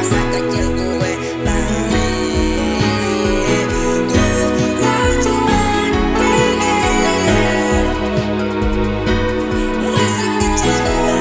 masa kecil gue balik. Gue cuman pengen masa kecil gue.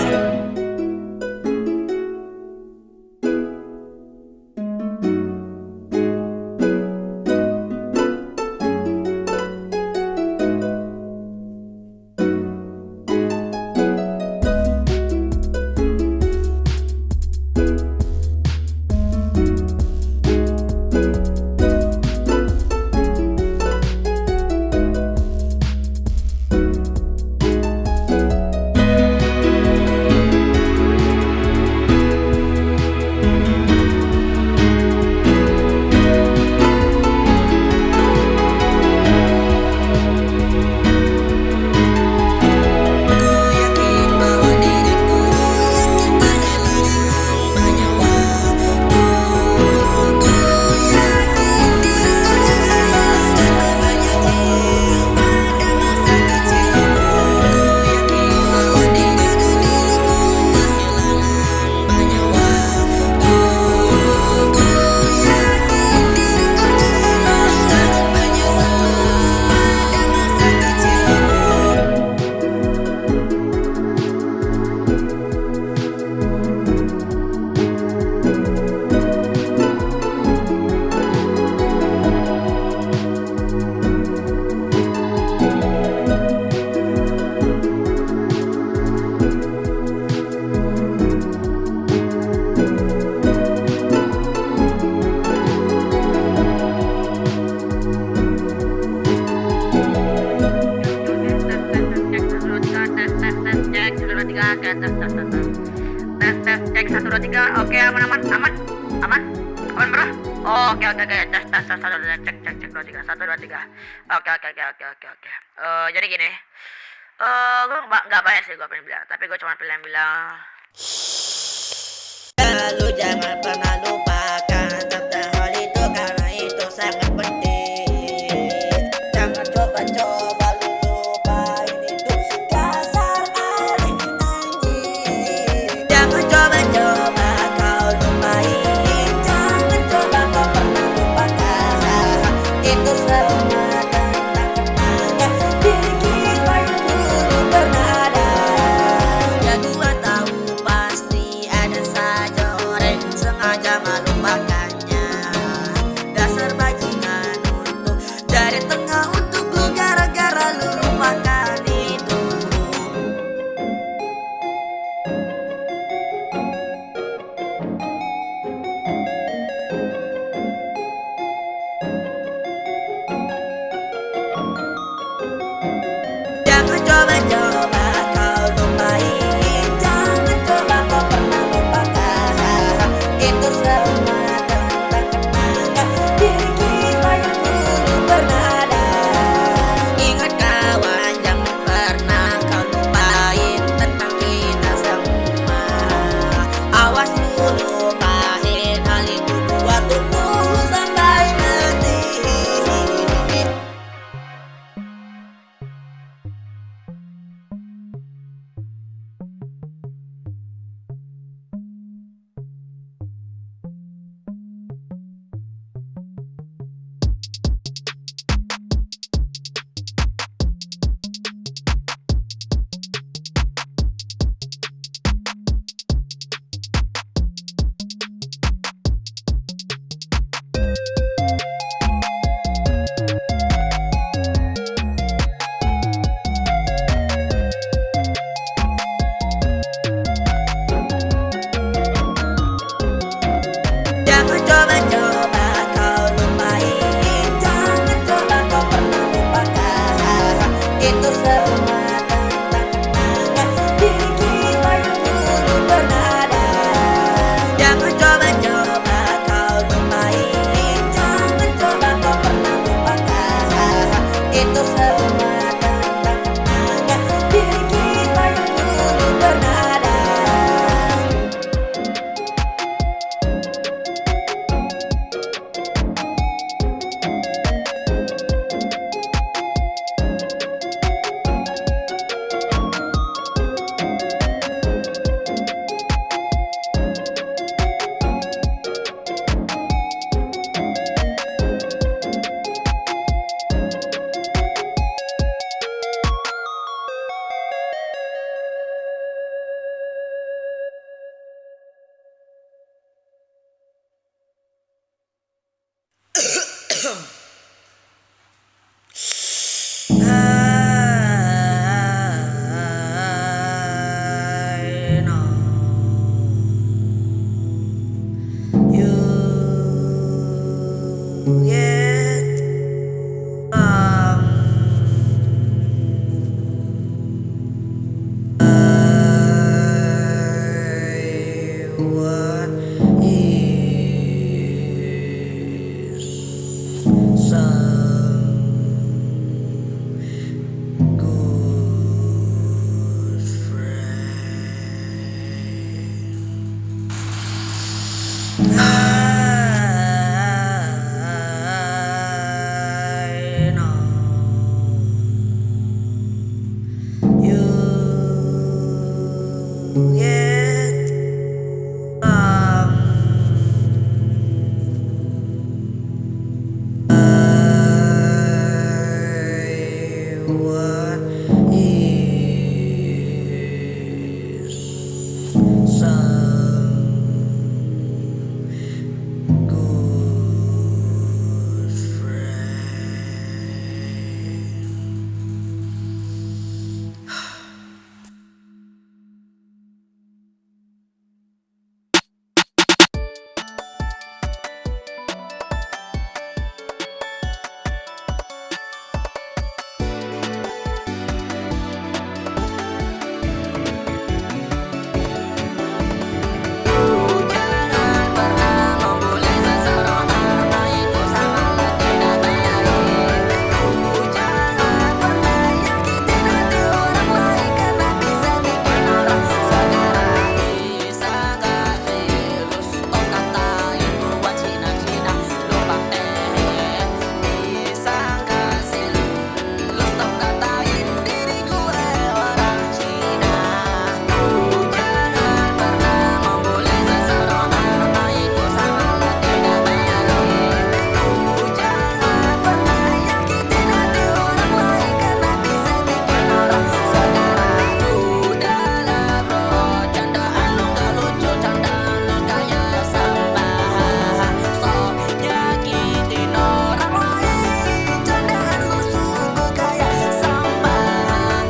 Cek 1 2 3. Oke, aman aman aman aman aman bro. Oke oke oke, tes tes tes 1 2 cek cek cek 2 3 1 2 3. Oke oke oke oke oke oke. Jadi gini, gue nggak banyak sih gue pengen bilang, tapi gue cuma pengen bilang, lu jangan pernah lupakan tentang hal itu karena itu sangat penting. Jangan coba-coba lu lupain itu dasar aneh anjing. Jangan coba-coba kau lupain, jangan coba kau pernah lupakan itu semua tentang kenangan diri kita yang dulu pernah ada. Ya gua tahu pasti ada saja orang sengaja melupakannya. Dasar bajingan untuk dari tengah untuk lu gara-gara lu lupakan itu. Jangan coba-coba kau lupain, jangan coba kau pernah lupakan itu semua tentang kenangan diri kita yang dulu pernah ada. Ingat kawan, jangan pernah kau lupain tentang kita semua. Awas lu lupain hal itu, buat dulu sampai nanti. Jangan coba-coba kau lupain, jangan coba kau pernah lupakan itu semua tentang kenangan diri kita yang dulu pernah ada. Jangan coba-coba kau lupain, jangan coba kau pernah lupakan itu semua tentang kenangan diri kita yang dulu pernah ada. I know you yet what is some good friend. Jangan pernah membuli seseorang karena itu sangatlah tidak baik. Jangan pernah nyakitin hati orang lain karena bisa bikin orang segera. Bisa gak sih lu stop katain buat Cina-Cina lu pakai. Bisa gak sih lu stop katain diri gue orang Cina. Jangan pernah membuli seseorang karena itu sangatlah tidak baik. Jangan pernah nyakitin hati orang lain karena bisa bikin orang segera. Udahlah bro, candaan lu gak lucu, candaan lu kayak sampah. So nyakitin orang lain, candaan lu sungguh kayak sampah.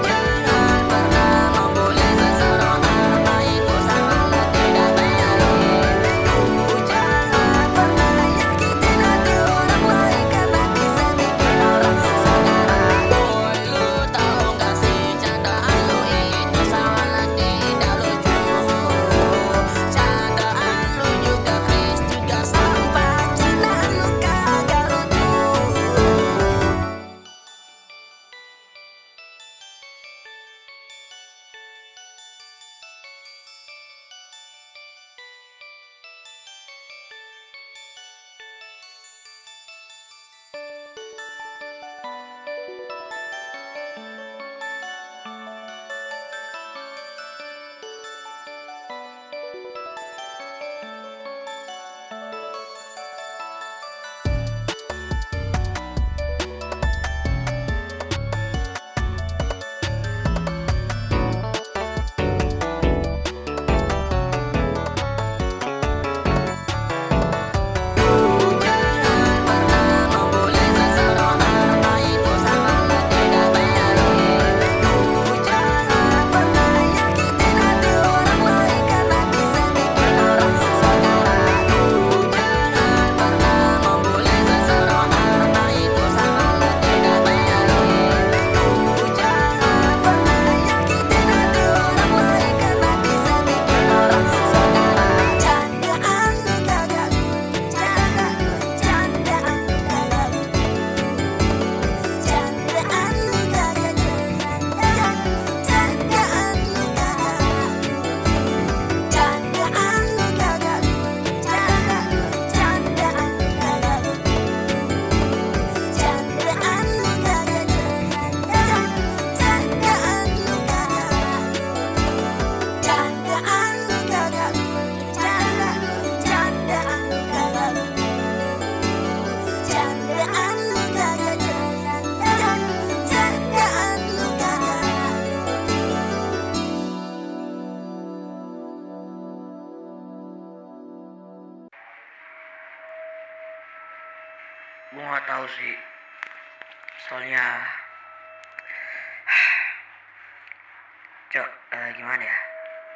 Jangan pernah membuli seseorang karena itu sangatlah tidak baik. Jangan pernah nyakitin hati orang lain karena bisa bikin orang segera. Boy, lu tahu gak sih candaan lu itu sangatlah tidak lucu. Candaan lu juga please juga sampah. Candaan lu kagak lucu. Jangan pernah membuli seseorang karena itu sangatlah tidak baik. Jangan pernah nyakitin hati orang lain karena bisa bikin orang segera. Jangan pernah membuli seseorang karena itu sangatlah tidak baik. Jangan pernah nyakitin hati orang lain karena bisa bikin orang segera. Candaan lu kagak lucu, candaan lu kagak lucu. Candaan lu kagak candaan, candaan lu kagak lucu. Candaan lu kagak lucu, candaan lu kagak lucu. Candaan lu kagak candaan, candaan lu kagak lucu. Candaan lu kagak lucu, candaan lu kagak lucu. Candaan lu kagak candaan, candaan lu kagak Gue gak tahu sih, soalnya Cok, gimana ya?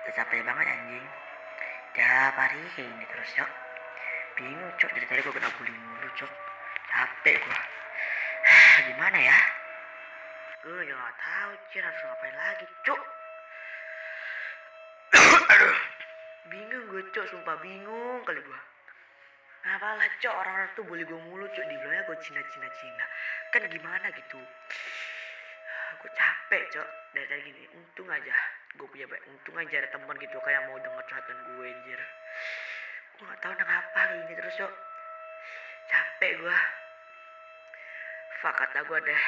Udah capek banget anjing. Tiap hari kayak gini terus, Cok. Bingung, Cok. Dari tadi gue kena bully mulu, Cok. Capek gue. Gimana ya? Gue juga gak tahu, Cok. Harus ngapain lagi, Cok. Aduh. Bingung gue, Cok. Sumpah bingung kali gue. Apalah cok, orang-orang tuh boleh gue mulu cok, dibilangnya gue Cina. Kan gimana gitu. Gue capek cok, dari tadi gini, untung aja untung aja ada teman gitu kan yang mau denger curhatan gue anjir. Gue gak tau nang apa ini terus cok. Capek gue. Fuck kata gue deh.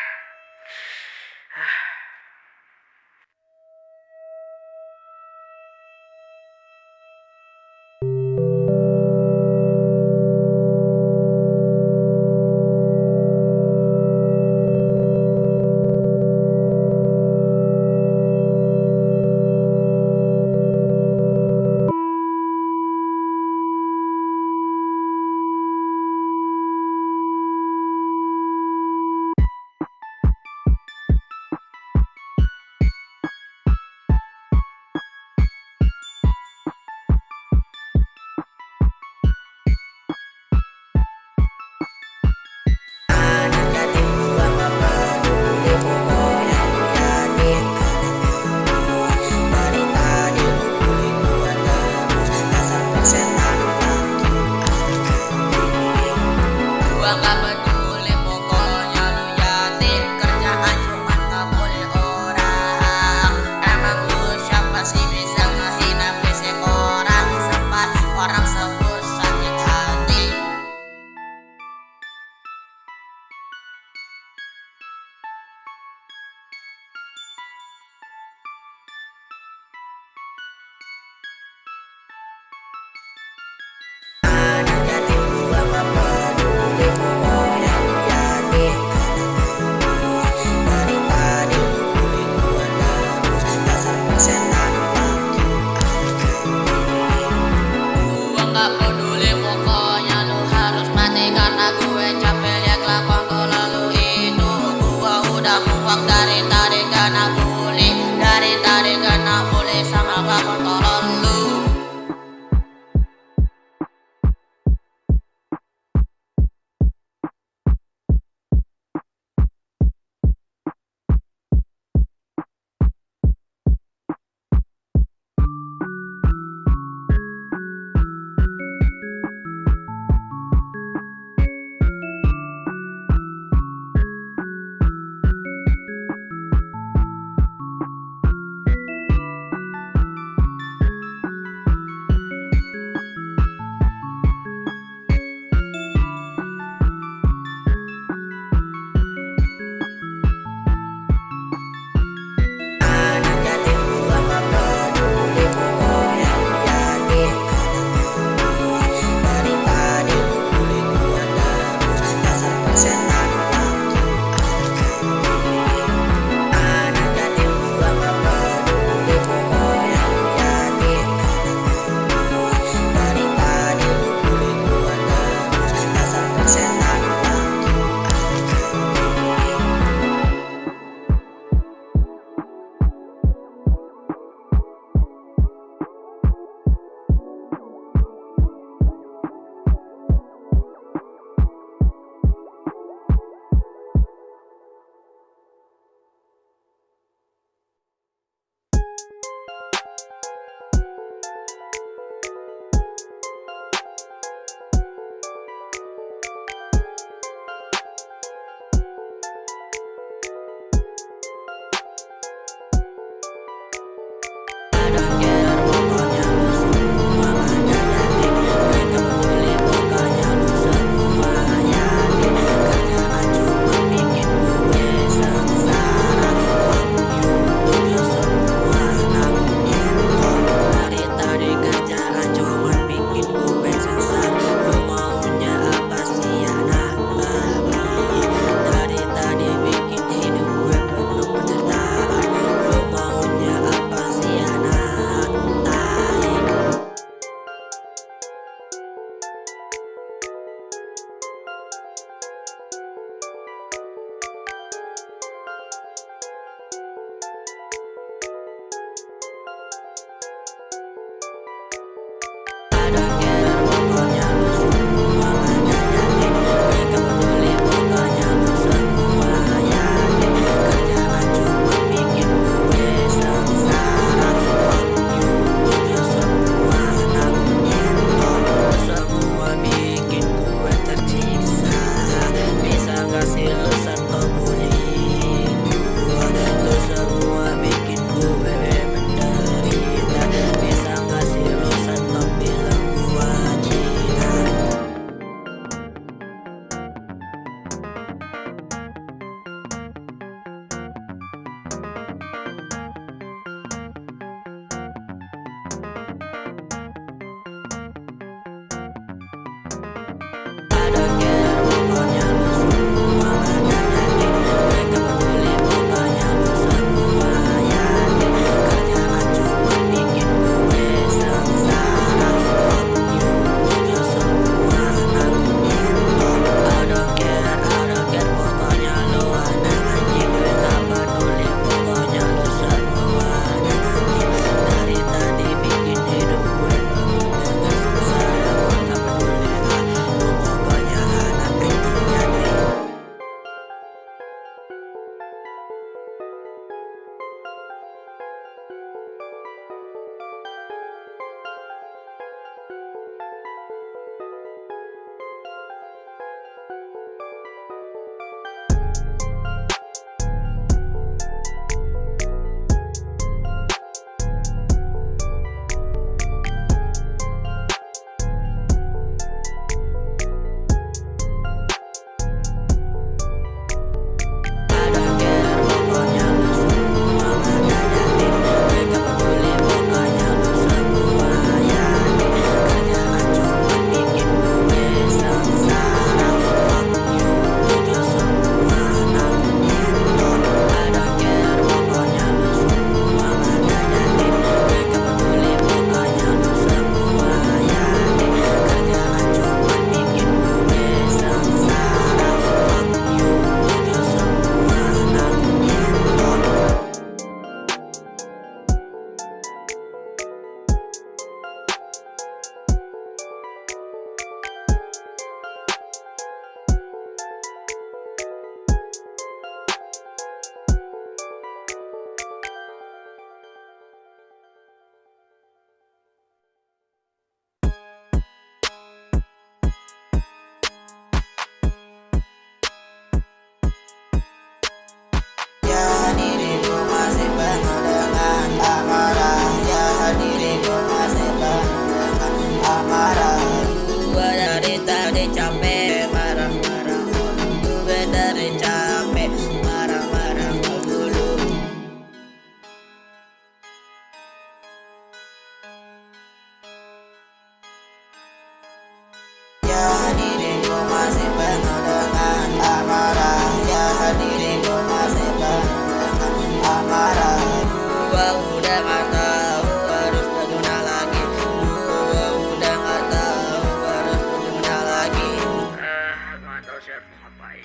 Gua udah gak tahu harus bagaimana lagi. Gua udah gak tahu harus bagaimana lagi. Gak tau sih harus ngapain.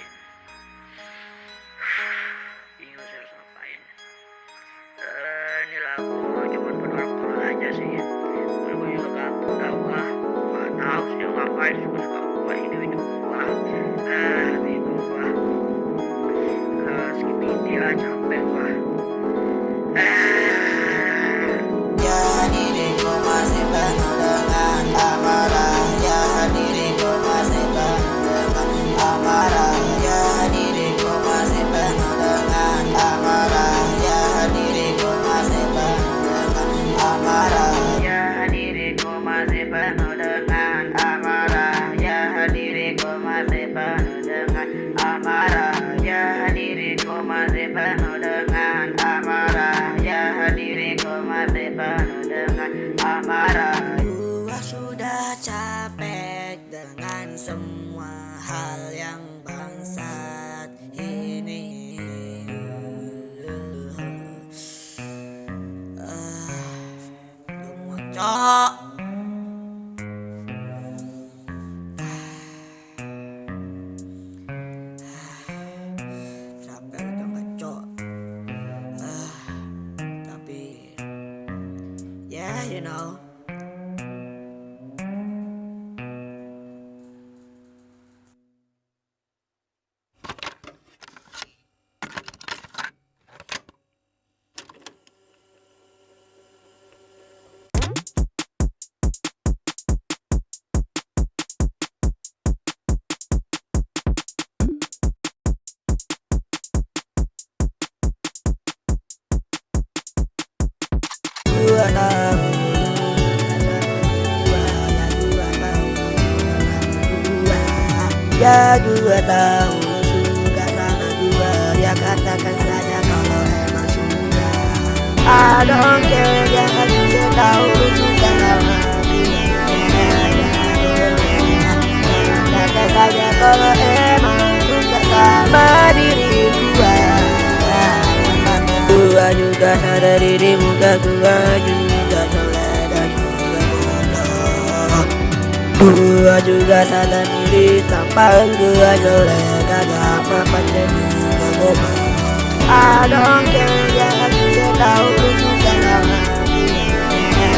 Bingung sih harus ngapain. Ini lagu cuma buat orang tua aja sih. Gue juga gak tahu lah. Gak tahu sih ngapain. Suka gue hidup gue. Bingung gue. Skip ini lah, capek gue. Ya diriku masih penuh dengan amarah. Ya diriku masih penuh dengan amarah. Ya diriku masih penuh dengan amarah. Ya diriku masih penuh dengan amarah. Ya diriku masih penuh dengan amarah. Ya diriku masih penuh dengan amarah. Ya diriku masih penuh dengan amarah. Ya diriku masih penuh dengan amarah. Gua sudah capek dengan semua hal yang bangsat ini. Cok. Capek udah ngacok. Tapi yeah, you know. Gua tahu ya gua tahu lu suka sama gua. Ya katakan saja kalau emang suka. I don't care, ya gua tahu lu suka sama gua. Katakan saja kalau emang suka sama diri gua. Gua juga sadar diri muka gua juga jelek dan juga bodoh. Gua juga sadar diri tampang gua jelek, kagak mapan dan juga goblok. I don't care, ya gua tahu lu suka sama gua.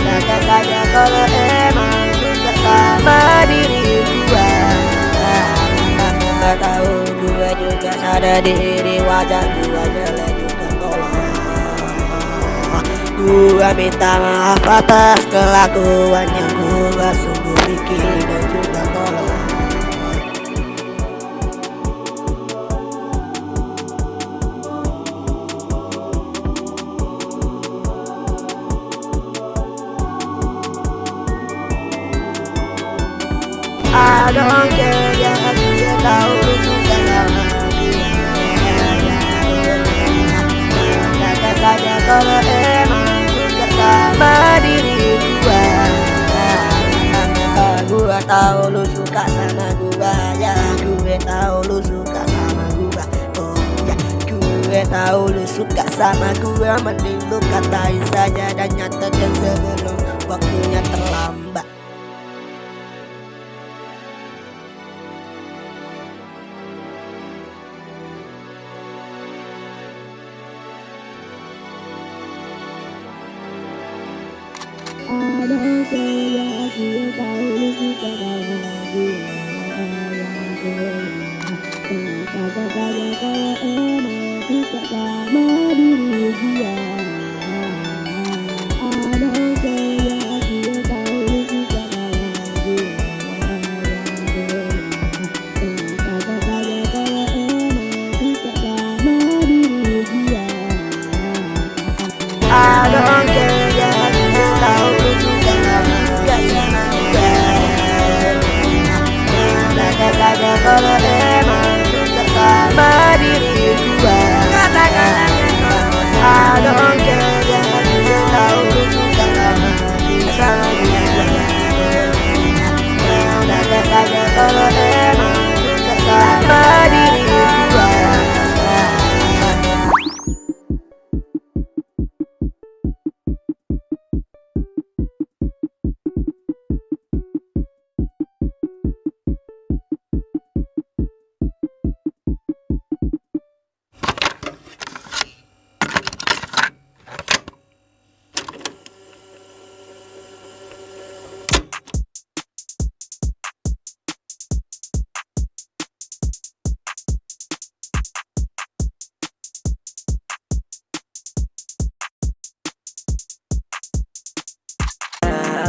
Katakan saja kalau emang suka sama diri gua. Gak tahu gue juga sadar diri wajah gue jelek juga tolong. Gue minta maaf atas kelakuan yang gue sungguh bikin dan juga tolong. I don't care, ya gue tahu lu suka sama gua. Katakan saja kalau emang suka sama diri gua. Gua tahu lu suka sama gua. Ya gue tahu lu suka sama gua. Oh ya gue tahu lu suka sama gua. Mending lu katain saja dan nyatakan sebelum waktunya terlambat. Ada saya gue tahu lu suka sama gue. Kata saja kalau emang suka sama diri gue. Ada saya gue tahu lu suka sama gue. Kata saja kalau emang suka sama diri gue. I don't care, ya gue tahu lu suka sama gue.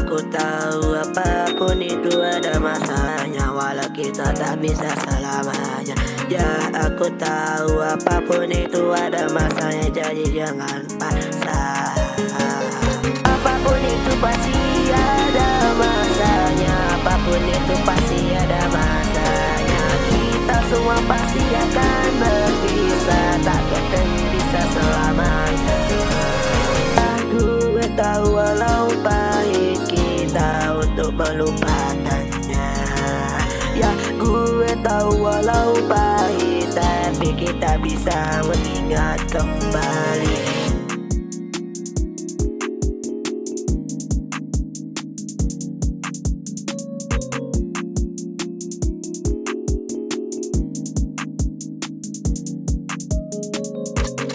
aku tahu apapun itu ada masanya, walau kita tak bisa selamanya. Ya aku tahu apapun itu ada masanya, jadi jangan paksa. Apapun itu pasti ada masanya, apapun itu pasti ada masanya. Kita semua pasti akan berpisah, tak akan bisa selamanya. Gue tahu walau pahit kita untuk melupakannya. Ya gue tahu walau pahit, tapi kita bisa mengingat kembali.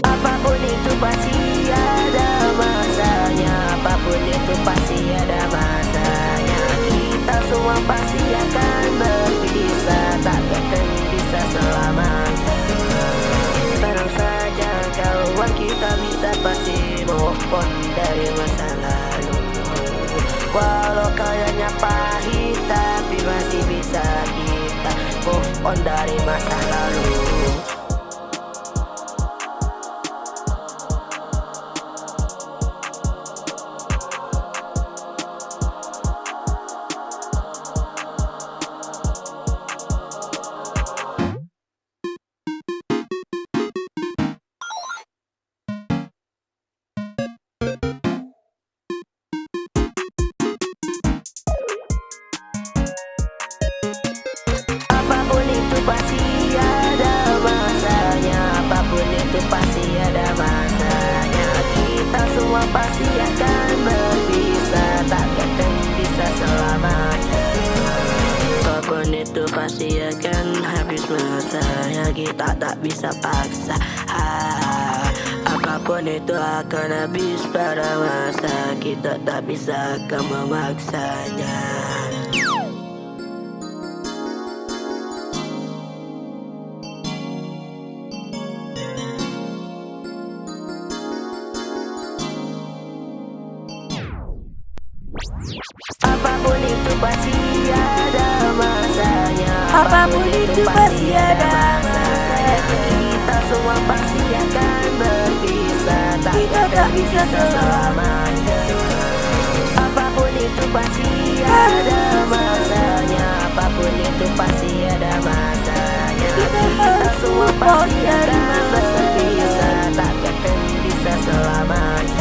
Apapun itu pasti ada masanya, apapun itu pasti ada masanya. Kita semua pasti akan berpisah, tak akan bisa selamanya. Tenang saja kawan, kita bisa pasti move on dari masa lalu. Walau kayaknya pahit, tapi masih bisa kita move on dari masa lalu. Apapun itu pasti ada masanya, apapun itu pasti ada masanya. Kita semua pasti akan berpisah, tak akan bisa selamanya. Apapun itu pasti akan habis masanya, kita tak bisa paksa. Apapun itu akan habis pada masa, kita tak bisa akan memaksanya. Apapun itu pasti ada masanya, Apapun itu pasti ada masanya. Kita semua pasti akan berpisah, Kita tak bisa selamanya. Apapun itu pasti ada masanya, apapun itu pasti ada masanya. Kita Kita harus semua move on pasti dari akan masa berpisah, tak akan bisa selamanya.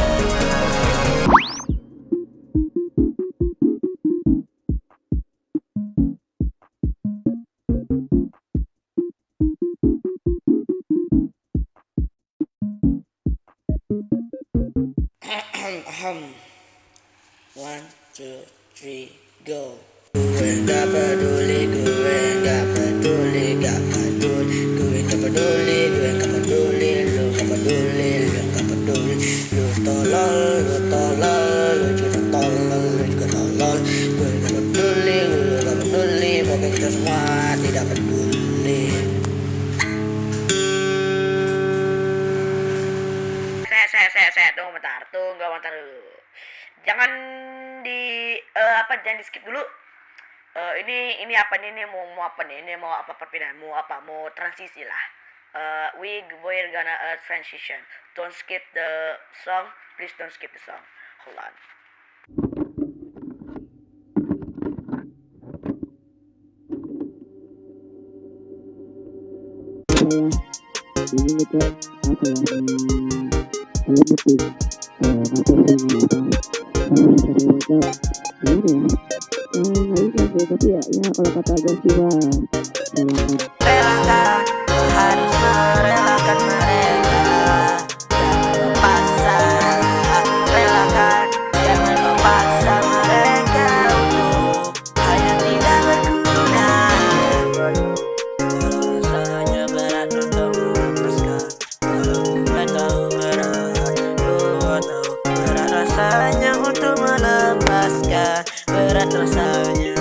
One, two, three, go. Gue gak peduli, gue gak peduli, gak peduli. Gue gak peduli, gue gak peduli, lu gak peduli, lu gak peduli. Lu tolol, lu tolol, lu juga tolol, lu juga tolol. Gue gak peduli, gue gak peduli, pokoknya kita semua tidak peduli. Tunggu bentar dulu. Jangan jangan di skip dulu. Ini apa nih? Ini mau apa nih? Ini mau apa perpindahan? Mau transisi lah. We're gonna transition. Don't skip the song. Please don't skip the song. Hold on. Ini kita apa ya? Kalian ngerti? Apa sih ini apa? Dari WhatsApp gimana ya? Nggak bisa sih, tapi ya kalau kata gue sih mah Relakan, harus merelakan mereka. Jangan paksa, relakan, jangan memaksa mereka untuk hal yang tidak berguna. Rasanya berat untuk melepaskan, walau gue tahu berat, gue tahu berat rasanya untuk melepaskan, berat rasanya.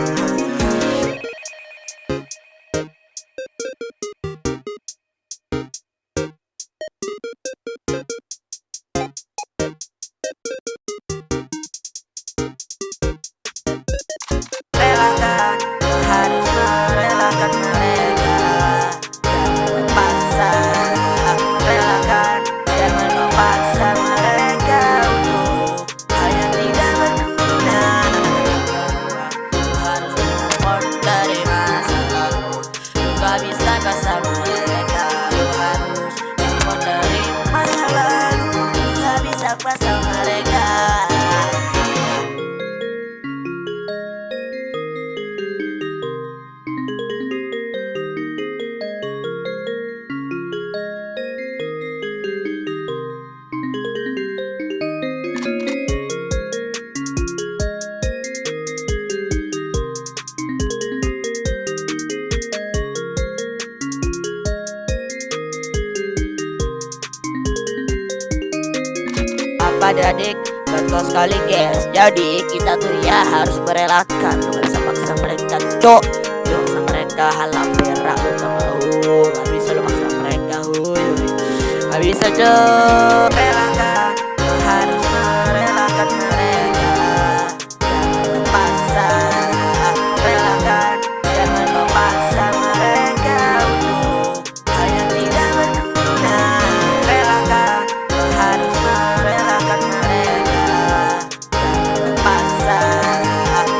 apa sama mereka. Apa adik, betul sekali guys. Jadi kita tuh ya harus merelakan. Lu gak bisa paksa mereka cok. Lu maksa mereka halal berak. Lu gak mau. Gak bisa lu maksa mereka. Gak bisa cok. Relakan. Lu harus merelakan mereka. Jangan paksa. Relakan. Jangan memaksa mereka untuk hal yang tidak berguna. Relakan. Lu harus merelakan mereka. Jangan memaksa.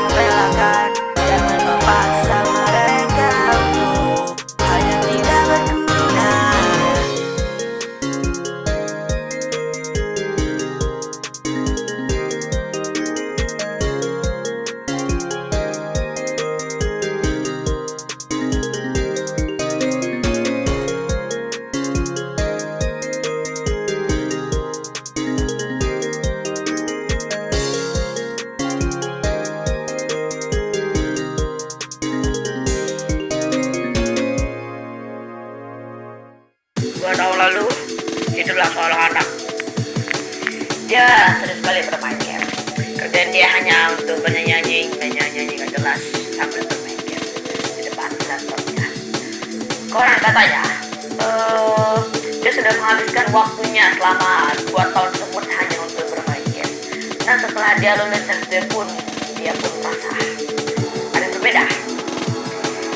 Relakan. Jangan memaksa mereka untuk hal yang tidak berguna. Dua tahun lalu, itulah seorang anak. Dia sering sekali bermain game. Kerjaan dia hanya untuk bernyanyi gak jelas sambil bermain game di depan laptopnya. Koran katanya, dia sudah menghabiskan waktunya selama 2 tahun tersebut hanya untuk bermain game. Dan setelah dia lulus SD pun, dia pun merasa ada yang berbeda.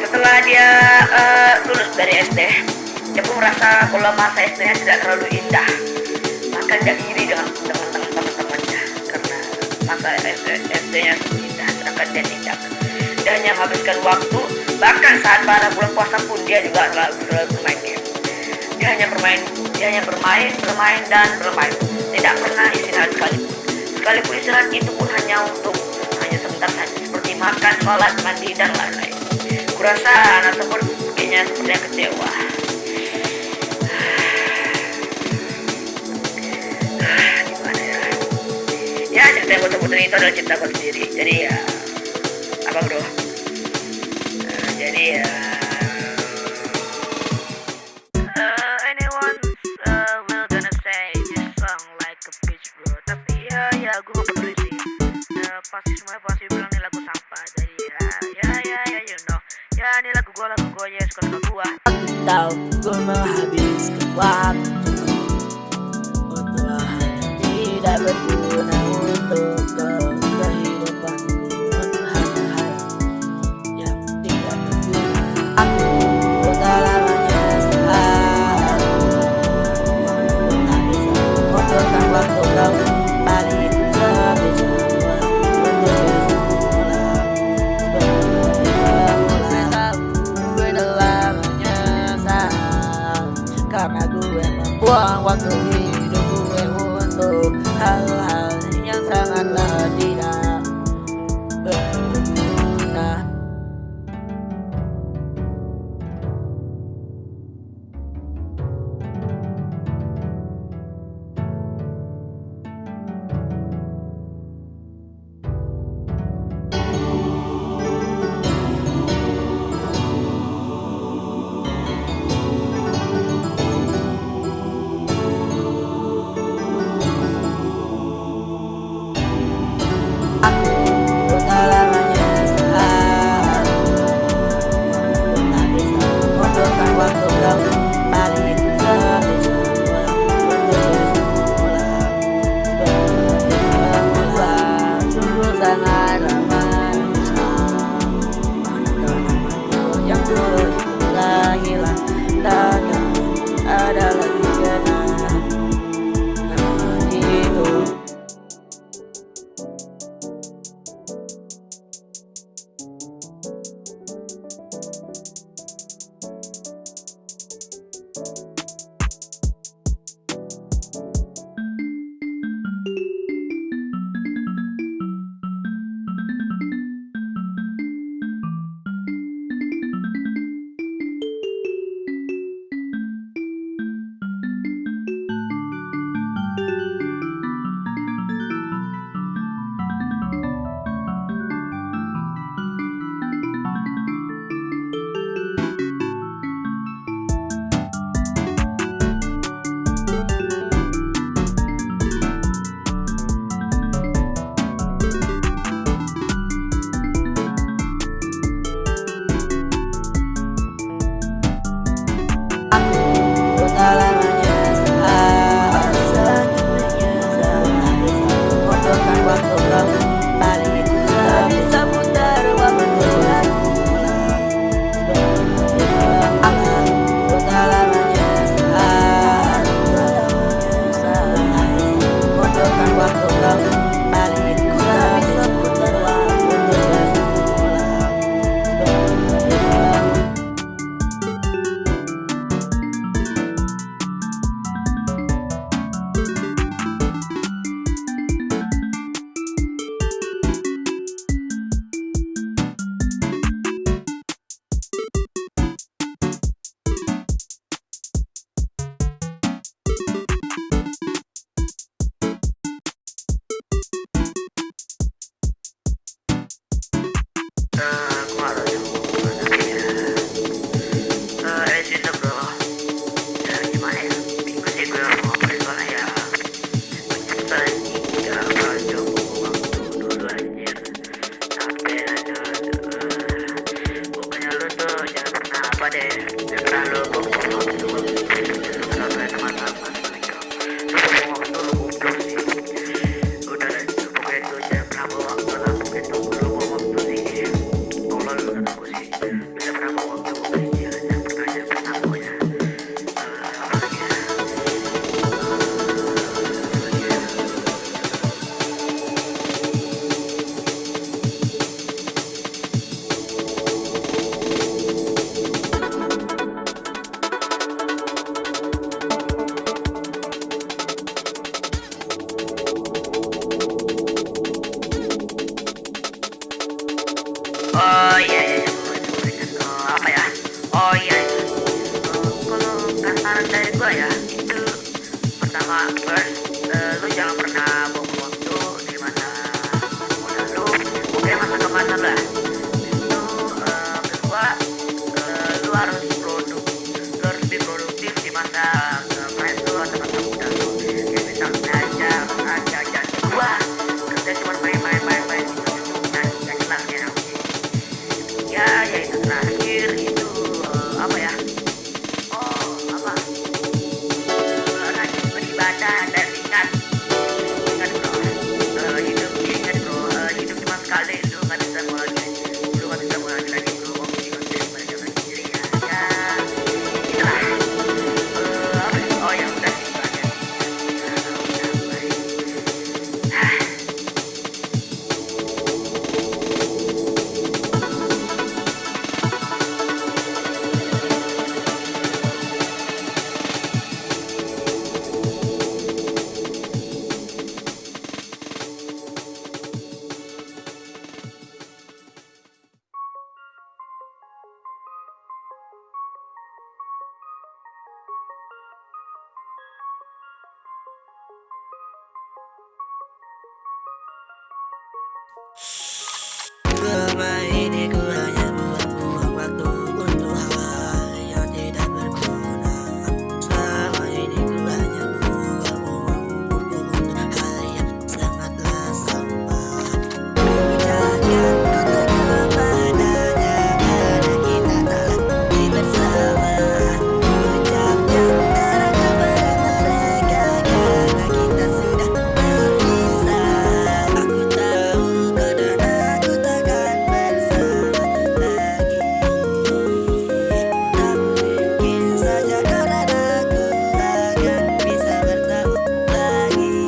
Setelah dia lulus dari SD, dia pun merasa kalau masa SD-nya tidak terlalu indah. Bahkan dia iri dengan teman-temannya karena masa SD-nya sangat indah, sedangkan dia tidak. Dia hanya menghabiskan waktu, bahkan saat pada bulan puasa pun dia juga selalu bermain game. Dia hanya bermain dan bermain. Tidak pernah istirahat sekalipun istirahat itu pun hanya sebentar saja, seperti makan, sholat, mandi dan lain-lain. Kurasa anak tersebut kayaknya sepertinya kecewa. Ya, cerita yang gue sebutin itu adalah cerita gue sendiri. Jadi ya, apa bro? Jadi ya, anyone will gonna say this song like a bitch bro. Tapi ya gue gak peduli sih. Semua pasti bilang ini lagu sampah. Jadi ya you know. Ya ini lagu gue ya suka gue. Aku tahu gue menghabiskan waktu untuk hal yang tidak berguna, untuk kehidupanku, untuk hal-hal yang tidak berguna. Aku tak lamanya salah. Aku tak bisa membutuhkan waktu kamu kembali seperti semula, seperti semula, seperti semula. Gue telah menyesal karena gue membuang waktu hidup gue untuk hal-hal yang sangatlah tidak berguna. Aku tak lamanya salah. Aku tak bisa membutuhkan waktu kamu kembali seperti semula, seperti semula, seperti semula. Sungguh sangat menyesal. Kenangan yang dulu telah hilang, takkan ada lagi kenangan itu. deh, jangan terlalu buang waktu. Kalau kalian teman-teman, sebelum waktu lu goblok sih. Udah deh, pokoknya itu jangan pernah bawa waktu lah. Pokoknya itu lu bawa waktu sih. Tolong lu kata aku sih. Bisa pernah bawa waktu pokoknya jangan pernah pokoknya. Apa lagi ya? Oh iya iya iya, apa ya? Oh iya, kalau saran dari gua ya itu pertama first, lu jangan pernah buang waktu di mana udah lu pokoknya masa kemasan lah. Itu kedua, lu harus lebih produktif di masa kemarin lu atau masa muda lu. Kayak misalnya aja gua kerja cuma main gitu nggak jelas ya. Ya itu terakhir itu apa ya? Oh apa? Rajin beribadah dan ingat bro, ingat bro, hidup cuma sekali, lu nggak bisa mau lagi, bro. Mau ikut belajar lagi jadi ya itulah. Apa ya? Oh ya udah sih itu aja. Udah baik. Selama ini ku hanya buang-buang waktu untuk hal yang tidak berguna. Selama ini ku hanya buang-buang umurku untuk hal yang sangatlah sampah. Ku jangan tutup kepadanya karena kita tak lagi bersama. Ucapkan terang kepada mereka karena kita sudah berpisah. Aku tahu kau dan aku takkan bersama lagi. Tak mungkin saja kau dan aku akan bisa bertemu lagi.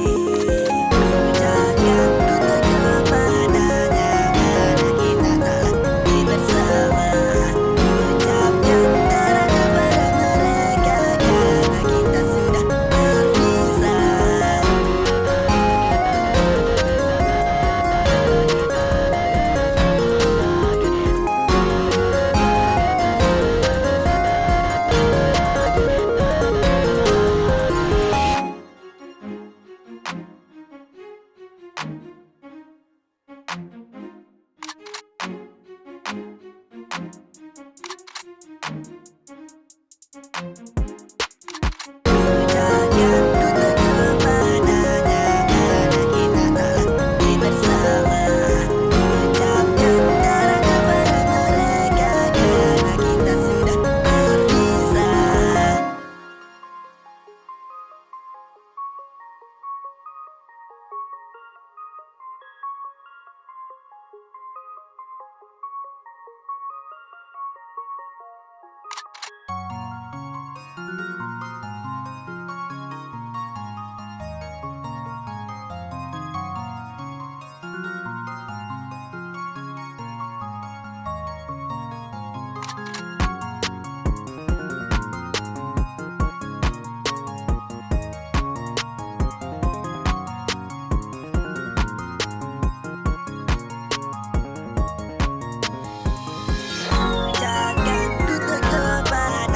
Ku jangan tutup kepadanya karena kita tak lagi bersama. Ucapkan terang kepada mereka karena kita sudah berpisah. Jangan tutup kepadanya karena kita tak lagi bersama. Ucapkan terang kepada mereka karena kita sudah berpisah. Jangan tutup kepadanya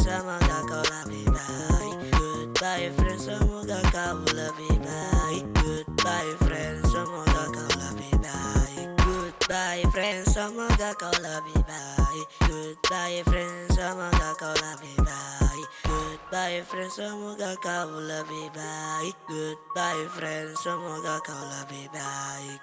semoga kau lebih baik. Goodbye friend, semoga kau lebih baik. Goodbye friend, semoga kau lebih baik. Goodbye friend, semoga kau lebih baik. Goodbye friend, semoga kau lebih baik. Goodbye friend, semoga kau lebih baik. Goodbye friend, semoga kau lebih baik.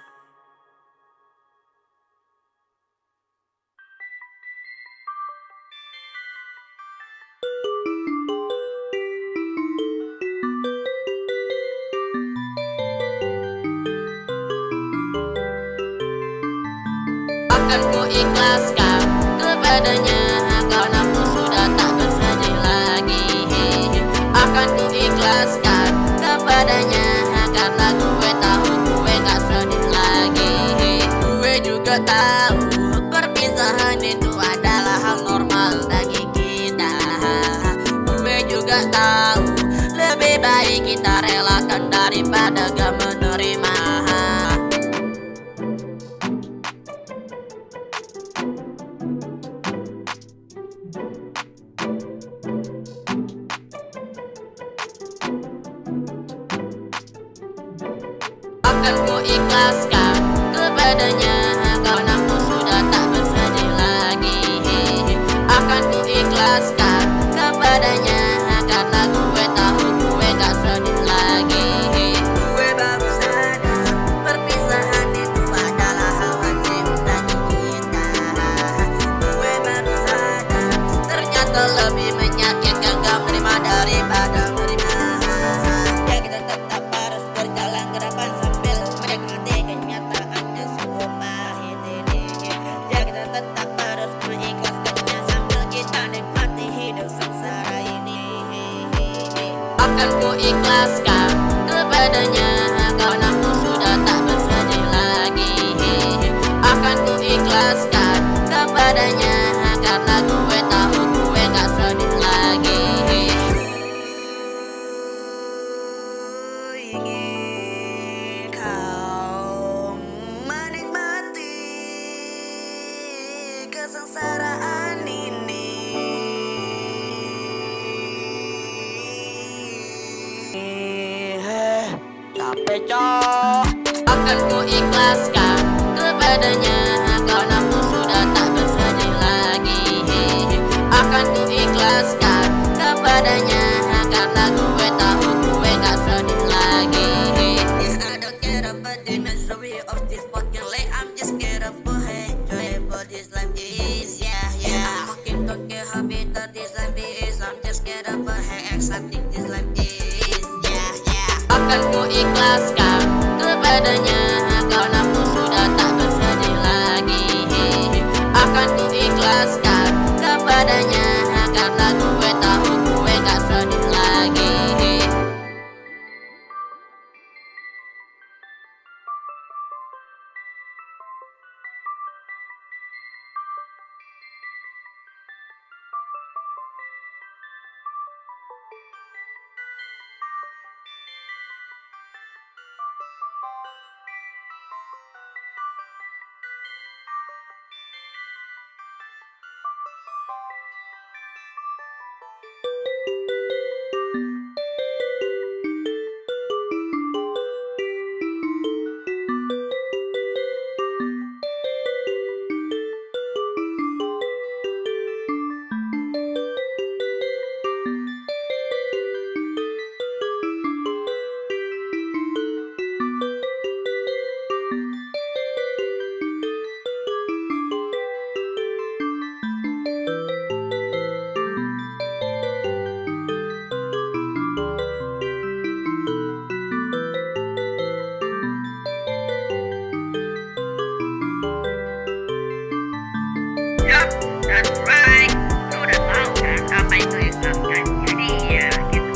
Akan ku ikhlaskan kepadanya karena ku sudah tak bersedih lagi. Akan ku ikhlaskan kepadanya karena gue tahu gue gak sedih lagi. Gue juga tahu perpisahan itu adalah hal normal bagi kita. Gue juga tahu lebih baik kita relakan daripada gak menerima. Akan ku ikhlaskan kepadanya karena ku sudah tak bersedih lagi. Akan ku ikhlaskan kepadanya karena gue tahu gue gak sedih lagi. Gue baru sadar perpisahan itu adalah hal wajib bagi kita. Gue baru sadar ternyata lebih menyakitkan gak menerima daripada menerima. Ya kita tetap harus berjalan ke depan sambil menikmati kenyataan yang sungguh pahit ini. Ya kita tetap harus mengikhlaskannya sambil kita nikmati hidup sengsara ini. Akan ku ikhlaskan kepadanya karena ku sudah tak bersedih lagi. Akan ku ikhlaskan kepadanya karena gue tahu gue gak sedih lagi. Ingin kau menikmati kesengsaraan ini. Capek cok. Akan ku ikhlaskan kepadanya karena ku sudah tak bersedih lagi. Akan ku ikhlaskan kepadanya karena gue tahu gue gak sedih lagi. Yeah, I don't care about the misery of this fucking life. I'm just care about enjoy what this life is. Yeah, yeah. I fucking don't care how bitter this life is. I'm just care about accepting this life is. Yeah, yeah. Akan ku ikhlaskan kepadanya karena ku sudah tak bersedih lagi. Akan ku ikhlaskan kepadanya karena gue tahu gue gak sedih lagi. Yup, that's right. Lu udah tahu kan apa itu ikhlaskan. Jadi ya gitu.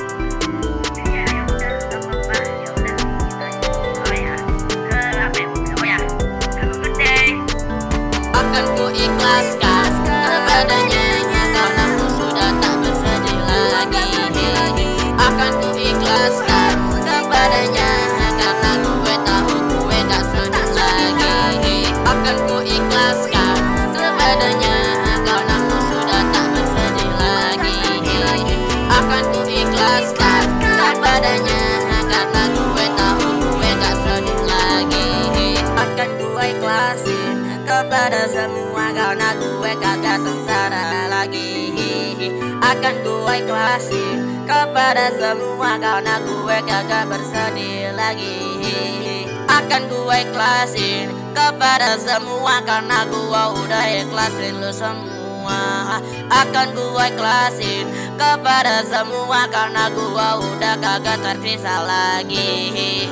Jadi ya udah gak apa-apa. Ya udah kita oh ya ke apa ya? Oh ya, have a good day. Akan ku ikhlaskan kepadanya karena ku sudah tak bersedih lagi. Akan ku ikhlaskan kepadanya karena gue tahu gue gak sedih lagi. Akan ku ikhlaskan kepadanya karena ku sudah tak bersedih lagi. semua karena gue kagak sengsara lagi. Akan gue ikhlasin kepada semua karena gue kagak bersedih lagi. Akan gue ikhlasin kepada semua karena gue udah ikhlasin lu semua. Akan gue ikhlasin kepada semua karena gue udah kagak terpisah lagi.